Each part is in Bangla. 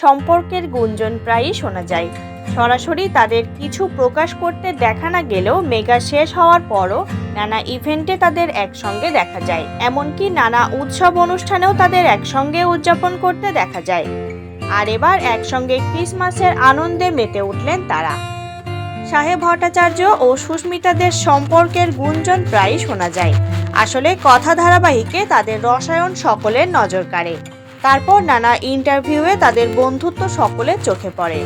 সম্পর্কের গুঞ্জন প্রায়ই শোনা যায়। সরাসরি তাদের কিছু প্রকাশ করতে দেখা না গেলেও মেগা শেষ হওয়ার পরও নানা ইভেন্টে তাদের একসঙ্গে দেখা যায়। এমনকি নানা উৎসব অনুষ্ঠানেও তাদের একসঙ্গে উদযাপন করতে দেখা যায়। আর এবার একসঙ্গে ক্রিসমাসের আনন্দে মেতে উঠলেন তারা। সাহেব ভট্টাচার্য ও সুস্মিতাদের সম্পর্কের গুঞ্জন প্রায়ই শোনা যায়। আসলে কথা ধারাবাহিকে তাদের রসায়ন সকলের নজর কাড়ে। তারপর নানা ইন্টারভিউয়ে তাদের বন্ধুত্ব সকলের চোখে পড়ে।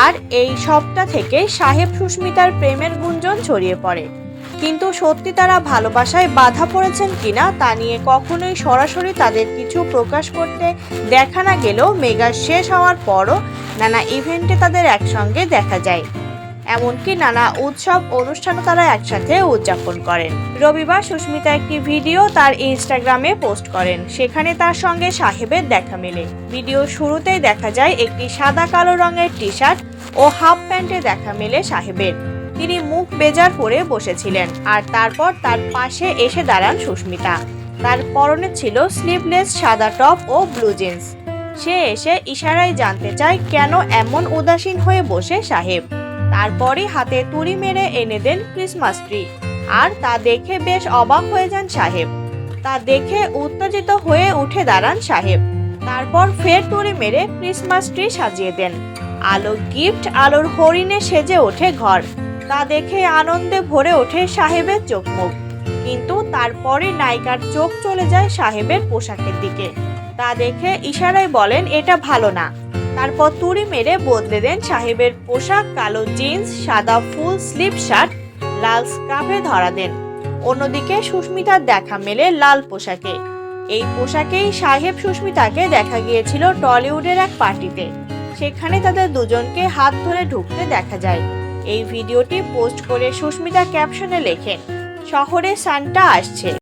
আর এই সবটা থেকে সাহেব সুস্মিতার প্রেমের গুঞ্জন ছড়িয়ে পড়ে। কিন্তু সত্যি তারা ভালোবাসায় বাধা পড়েছেন কিনা তা নিয়ে কখনোই সরাসরি তাদের কিছু প্রকাশ করতে দেখা না গেলেও মেগা শেষ হওয়ার পরও নানা ইভেন্টে তাদের একসঙ্গে দেখা যায়। এমনকি নানা উৎসব অনুষ্ঠানও তারা একসাথে উদযাপন করেন। রবিবার সুস্মিতা একটি ভিডিও তার ইনস্টাগ্রামে পোস্ট করেন। সেখানে তার সঙ্গে সাহেবের দেখা মেলে। ভিডিও শুরুতেই দেখা যায় একটি সাদা কালো রঙের টি শার্ট ও হাফ প্যান্টে দেখা মেলে সাহেবের। তিনি মুখ বেজার করে বসেছিলেন আর তারপর তার পাশে এসে দাঁড়ান সুস্মিতা। তার পরনে ছিল স্লিভলেস সাদা টপ ও ব্লু জিন্স। সে এসে ইশারায় জানতে চায় কেন এমন উদাসীন হয়ে বসে সাহেব। তারপরই হাতে তুড়ি মেরে এনে দেন ক্রিসমাস ট্রি। আর তা দেখে বেশ অবাক হয়ে যান সাহেব। তা দেখে উত্তেজিত হয়ে উঠে দাঁড়ান সাহেব। তারপর ফের তুড়ি মেরে ক্রিসমাস ট্রি সাজিয়ে দেন। আলো গিফট আলোর হরিণে সেজে ওঠে ঘর। তা দেখে আনন্দে ভরে ওঠে সাহেবের চোখ মুখ। কিন্তু তারপরে নায়িকার চোখ চলে যায় সাহেবের পোশাকের দিকে। তা দেখে ইশারায় বলেন এটা ভালো না। তারপর তুড়ি মেরে বদলে দেন সাহেবের পোশাক। কালো জিন্স, সাদা ফুল স্লিভ শার্ট, লাল স্কার্ফে ধরা দেন। অন্যদিকে সুস্মিতার দেখা মেলে লাল পোশাকে। এই পোশাকেই সাহেব সুস্মিতাকে দেখা গিয়েছিল টলিউডের এক পার্টিতে। সেখানে তাদের দুজনকে হাত ধরে ঢুকতে দেখা যায়। এই ভিডিওটি পোস্ট করে সুস্মিতা ক্যাপশনে লেখেন, শহরে সান্টা আসছে।